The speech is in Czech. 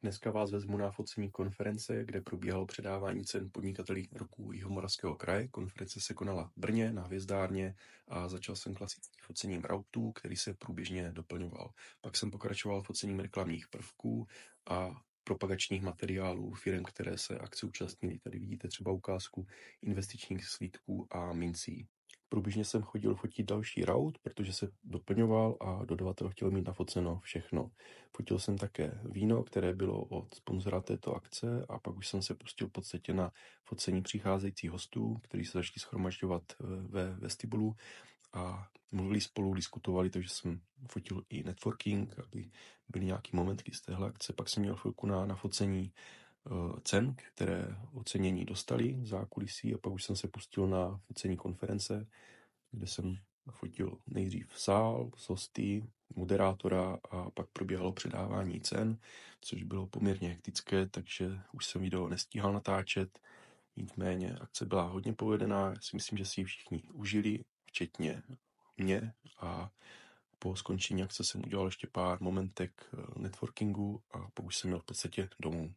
Dneska vás vezmu na focení konference, kde probíhalo předávání cen podnikatelů roku Jihomoravského kraje. Konference se konala v Brně na Hvězdárně a začal jsem klasickým focením routů, který se průběžně doplňoval. Pak jsem pokračoval focením reklamních prvků a propagačních materiálů firm, které se akce účastnily. Tady vidíte třeba ukázku investičních slídků a mincí. Průběžně jsem chodil fotit další rout, protože se doplňoval a dodavatel chtěl mít nafoceno všechno. Fotil jsem také víno, které bylo od sponzora této akce, a pak už jsem se pustil v podstatě na focení přicházejících hostů, kteří se začali shromažďovat ve vestibulu a mluvili spolu, diskutovali, takže jsem fotil i networking, aby byly nějaký momentky z téhle akce. Pak jsem měl chvilku na focení cen, které ocenění dostali v zákulisí, a pak už jsem se pustil na focení konference, kde jsem fotil nejdřív sál, hosty, moderátora a pak probíhalo předávání cen, což bylo poměrně hektické, takže už jsem video nestíhal natáčet. Nicméně akce byla hodně povedená, já si myslím, že si ji všichni užili, včetně mě, a po skončení akce jsem udělal ještě pár momentek networkingu a pak už jsem měl v podstatě domů.